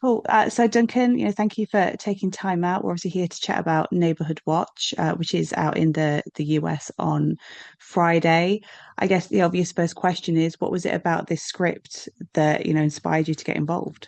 Cool. So Duncan, thank you for taking time out. We're obviously here to chat about Neighborhood Watch, which is out in the US on Friday. I guess the obvious first question is, what was it about this script that, inspired you to get involved?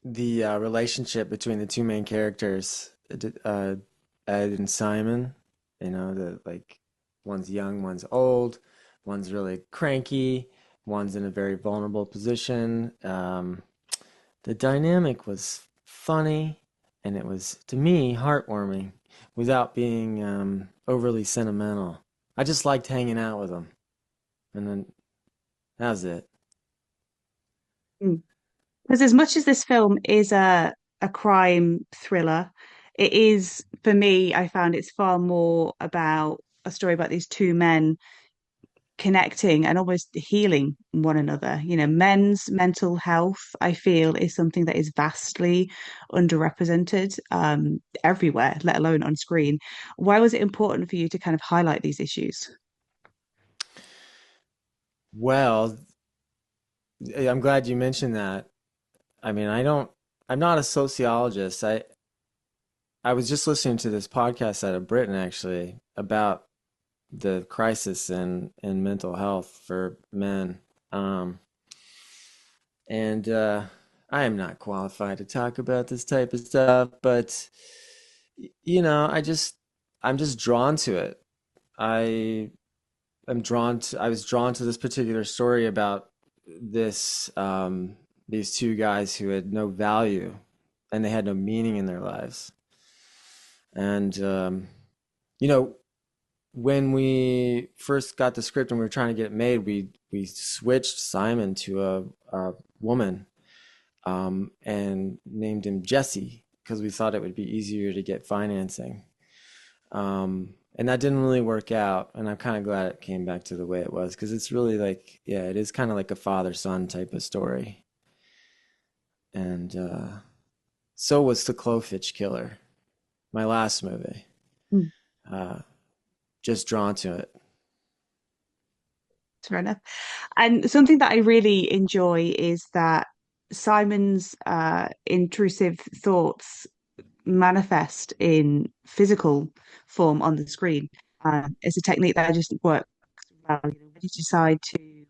The relationship between the two main characters, Ed and Simon, the like one's young, one's old, one's really cranky, one's in a very vulnerable position. The dynamic was funny and it was, to me, heartwarming without being overly sentimental. I just liked hanging out with them, and then that was it. Because as much as this film is a crime thriller, it is for me, I found it's far more about a story about these two men connecting and almost healing one another. Men's mental health, I feel, is something that is vastly underrepresented everywhere, let alone on screen. Why was it important for you to kind of highlight these issues? Well, I'm glad you mentioned that. I mean, I'm not a sociologist. I was just listening to this podcast out of Britain actually about the crisis in mental health for men. Um, and I am not qualified to talk about this type of stuff, but I'm just drawn to it. I I was drawn to this particular story about these two guys who had no value and they had no meaning in their lives. And you know, when we first got the script and we were trying to get it made, we switched Simon to a woman and named him Jesse because we thought it would be easier to get financing. And that didn't really work out, and I'm kind of glad it came back to the way it was because it's really like, yeah, it is kind of like a father-son type of story. And so was The Clowfish Killer, my last movie. Mm, Uh, just drawn to it. fair enough. And something that I really enjoy is that Simon's intrusive thoughts manifest in physical form on the screen. It's a technique that I just works well. When you decide to,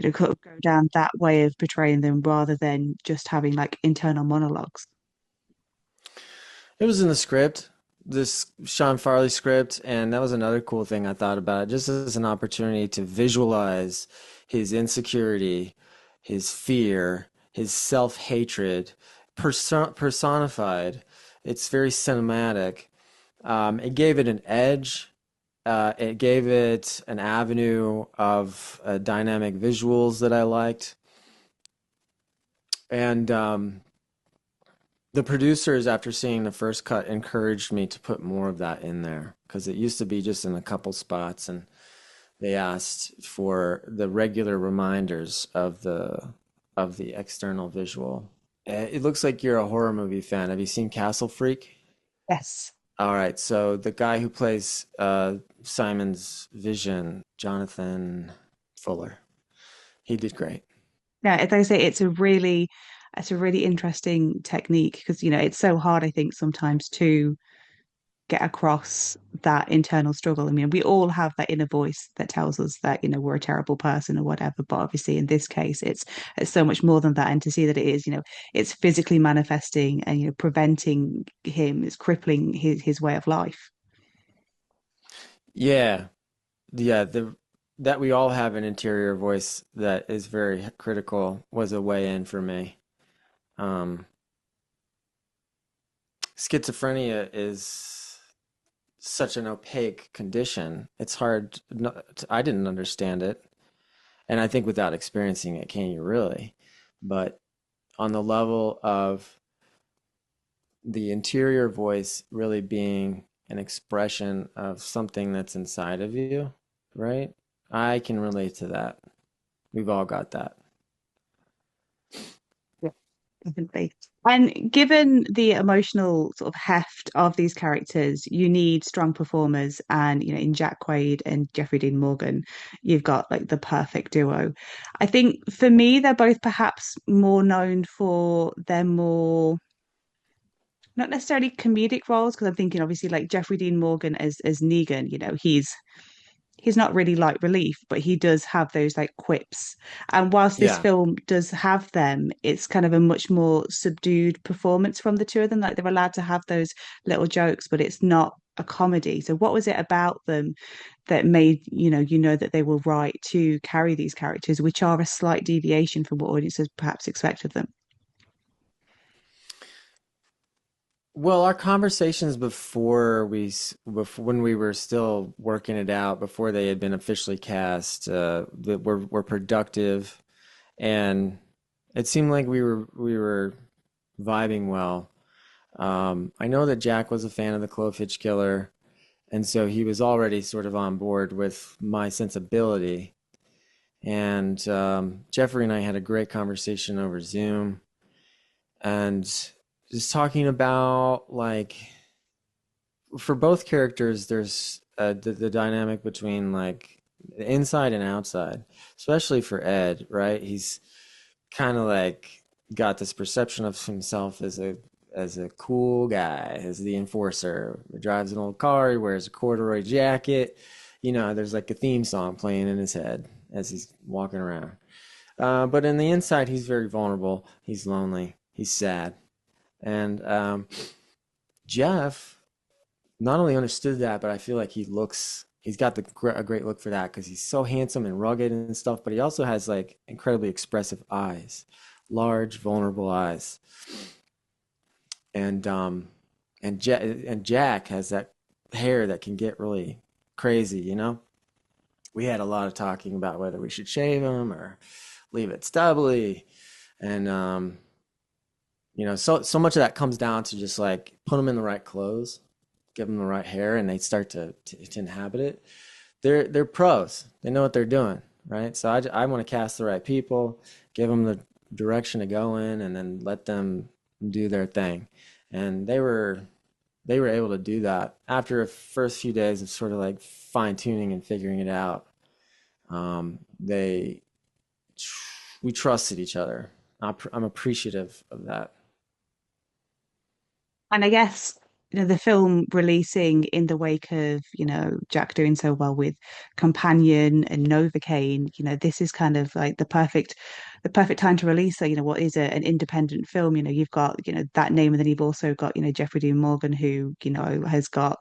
kind of go down that way of portraying them rather than just having like internal monologues. It was in the script, this Sean Farley script, and that was another cool thing I thought about, just as an opportunity to visualize his insecurity, his fear, his self-hatred, personified. It's very cinematic. It gave it an edge. It gave it an avenue of dynamic visuals that I liked. And the producers, after seeing the first cut, encouraged me to put more of that in there because it used to be just in a couple spots, and they asked for the regular reminders of the external visual. It looks like you're a horror movie fan. Have you seen Castle Freak? Yes. All right, so the guy who plays Simon's vision, Jonathan Fuller, he did great. Yeah, as I say, it's a really interesting technique because it's so hard, I think, sometimes to get across that internal struggle. I mean, we all have that inner voice that tells us that, we're a terrible person or whatever. But obviously, in this case, it's so much more than that. And to see that it is, it's physically manifesting and, preventing him, it's crippling his way of life. Yeah, yeah, the that we all have an interior voice that is very critical was a way in for me. Um, Schizophrenia is such an opaque condition. It's hard. I didn't understand it, and I think without experiencing it, can you really? But on the level of the interior voice really being an expression of something that's inside of you, right? I can relate to that. We've all got that. Yeah. Definitely. And given the emotional sort of heft of these characters, you need strong performers. And, in Jack Quaid and Jeffrey Dean Morgan, you've got like the perfect duo. I think for me, they're both perhaps more known for their more, not necessarily comedic roles, because I'm thinking obviously like Jeffrey Dean Morgan as Negan, he's not really like relief, but he does have those like quips. And whilst this Yeah. film does have them, it's kind of a much more subdued performance from the two of them. Like they're allowed to have those little jokes, but it's not a comedy. So what was it about them that made, that they were right to carry these characters, which are a slight deviation from what audiences perhaps expect of them? Well, our conversations before when we were still working it out, before they had been officially cast, that were productive, and it seemed like we were vibing well. I know that Jack was a fan of the Clove Killer, and so he was already sort of on board with my sensibility. And Jeffrey and I had a great conversation over Zoom, and just talking about like for both characters, there's the dynamic between like the inside and outside, especially for Ed, right? He's kind of like got this perception of himself as a cool guy, as the enforcer. He drives an old car, he wears a corduroy jacket. There's like a theme song playing in his head as he's walking around. But in the inside, he's very vulnerable. He's lonely. He's sad. And Jeff not only understood that, but I feel like he's got a great look for that because he's so handsome and rugged and stuff, but he also has like incredibly expressive eyes, large, vulnerable eyes. And and Jack has that hair that can get really crazy. We had a lot of talking about whether we should shave him or leave it stubbly. And so much of that comes down to just like put them in the right clothes, give them the right hair, and they start to inhabit it. They're pros. They know what they're doing, right? So I want to cast the right people, give them the direction to go in, and then let them do their thing. And they were able to do that after a first few days of sort of like fine tuning and figuring it out. They we trusted each other. I'm appreciative of that. And I guess, the film releasing in the wake of, Jack doing so well with Companion and Novocaine, this is kind of like the perfect time to release what is an independent film. You've got, that name, and then you've also got, Jeffrey Dean Morgan, who, has got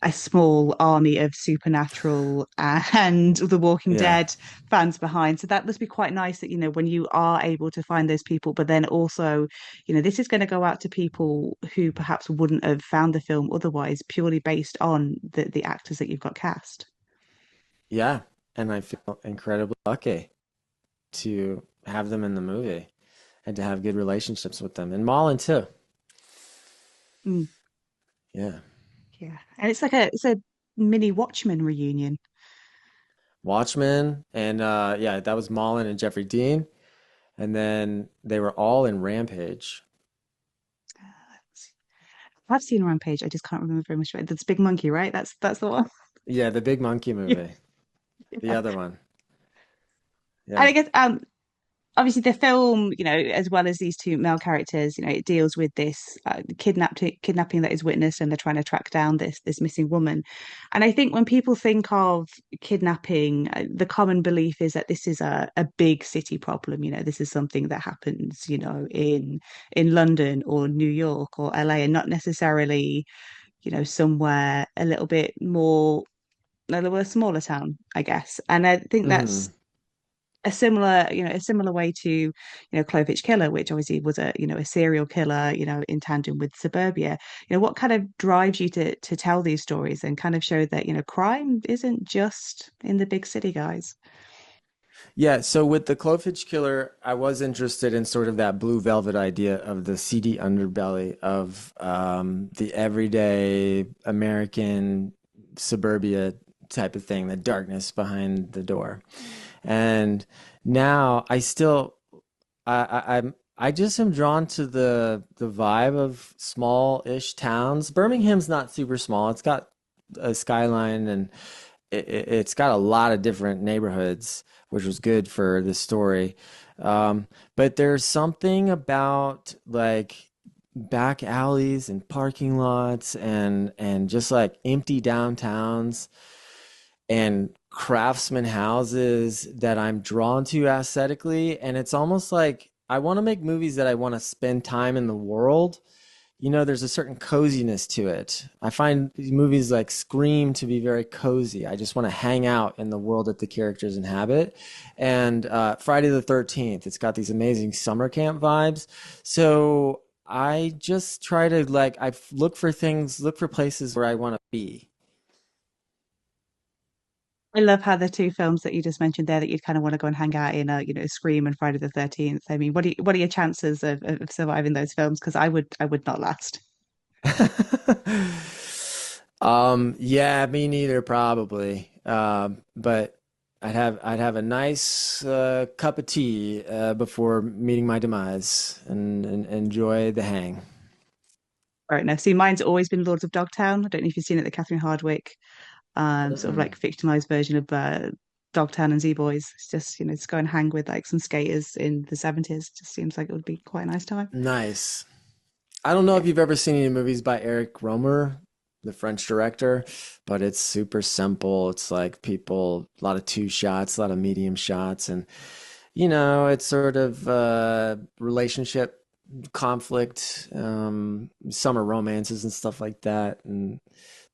a small army of Supernatural and The Walking Yeah. Dead fans behind. So that must be quite nice that, when you are able to find those people, but then also, this is going to go out to people who perhaps wouldn't have found the film otherwise, purely based on the actors that you've got cast. Yeah. And I feel incredibly lucky to have them in the movie and to have good relationships with them. And Mullen too. Mm, Yeah. yeah. And it's a mini Watchmen reunion. Watchmen and yeah, that was Mullen and Jeffrey Dean. And then they were all in Rampage. I've seen Rampage. I just can't remember very much about it. That's Big Monkey, right? That's the one. Yeah, the Big Monkey movie. The Yeah. other one. And Yeah. I guess obviously the film, as well as these two male characters, it deals with this kidnapping that is witnessed, and they're trying to track down this missing woman. And I think when people think of kidnapping, the common belief is that this is a big city problem. This is something that happens, in London or New York or LA, and not necessarily, somewhere a little bit more, a little bit smaller town, I guess. And I think Hmm. that's a similar way to, Clovitch Killer, which obviously was a serial killer, in tandem with Suburbia. What kind of drives you to tell these stories and kind of show that, crime isn't just in the big city, guys? Yeah, so with the Clove Killer, I was interested in sort of that blue velvet idea of the seedy underbelly of the everyday American suburbia type of thing, the darkness behind the door. And now I still, I just am drawn to the vibe of small-ish towns. Birmingham's not super small. It's got a skyline and it's got a lot of different neighborhoods, which was good for the story. But there's something about like back alleys and parking lots and just like empty downtowns and craftsman houses that I'm drawn to aesthetically. And it's almost like I want to make movies that I want to spend time in the world. You know, there's a certain coziness to it. I find these movies like Scream to be very cozy. I just want to hang out in the world that the characters inhabit. And Friday the 13th, it's got these amazing summer camp vibes. So I just try to like, I look for things, look for places where I want to be. I love how the two films that you just mentioned there that you'd kind of want to go and hang out in are, Scream and Friday the 13th. I mean, what are your chances of surviving those films? Because I would not last. Yeah, me neither, probably. But I'd have a nice cup of tea before meeting my demise and enjoy the hang. Right now, see, mine's always been Lords of Dogtown. I don't know if you've seen it, the Catherine Hardwicke, sort of Mm-mm. like fictionalized version of Dogtown and Z Boys. It's just, just go and hang with like some skaters in the 70s. Just seems like it would be quite a nice time. Nice. I don't know Yeah. if you've ever seen any movies by Eric Romer, the French director, but it's super simple. It's like people, a lot of two shots, a lot of medium shots, and it's sort of relationship conflict, summer romances and stuff like that. And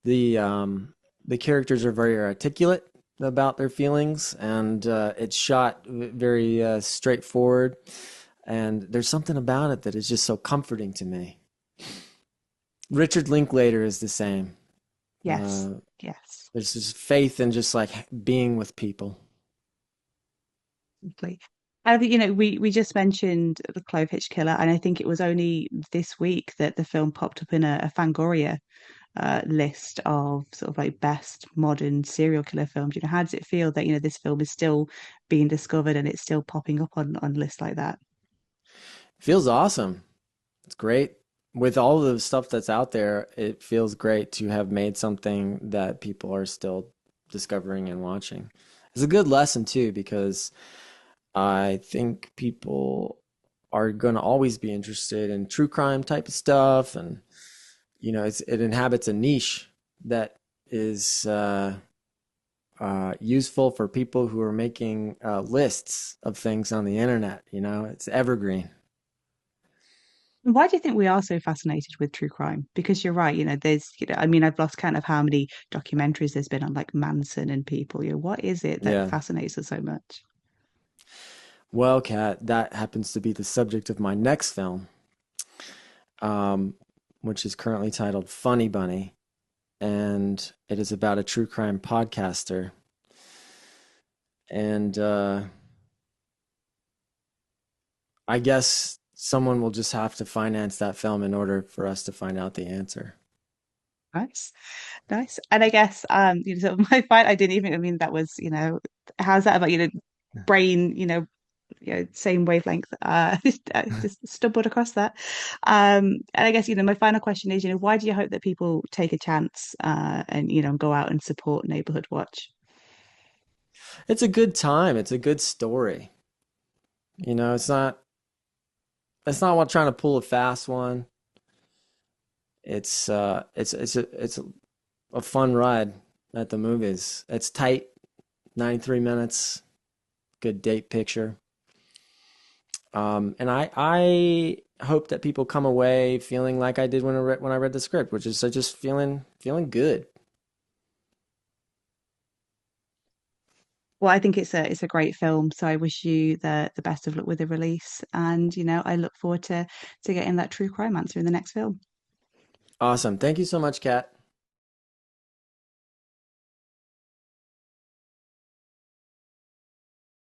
the characters are very articulate about their feelings, and it's shot very straightforward. And there's something about it that is just so comforting to me. Richard Linklater is the same. Yes. Uh, Yes. there's this faith in just like being with people. Exactly. We just mentioned the Clove Hitch Killer, and I think it was only this week that the film popped up in a Fangoria list of sort of like best modern serial killer films. How does it feel that, this film is still being discovered and it's still popping up on lists like that? Feels awesome. It's great. With all the stuff that's out there, it feels great to have made something that people are still discovering and watching. It's a good lesson too, because I think people are going to always be interested in true crime type of stuff, and it inhabits a niche that is useful for people who are making lists of things on the internet. It's evergreen. Why do you think we are so fascinated with true crime? Because you're right, there's, I mean, I've lost count of how many documentaries there's been on like Manson and people. What is it that Yeah. fascinates us so much? Well, Kat, that happens to be the subject of my next film, um, which is currently titled Funny Bunny, and it is about a true crime podcaster. And I guess someone will just have to finance that film in order for us to find out the answer. Nice, nice. And I guess sort of my fight, I didn't even I mean that was, how's that about, brain, same wavelength. I just stumbled across that. And I guess, my final question is, why do you hope that people take a chance and go out and support Neighborhood Watch? It's a good time. It's a good story. It's not what trying to pull a fast one. It's a fun ride at the movies. It's tight, 93 minutes, good date picture. And I hope that people come away feeling like I did when I read the script, which is just feeling good. Well, I think it's a great film, so I wish you the best of luck with the release, and I look forward to getting that true crime answer in the next film. Awesome. Thank you so much, Kat.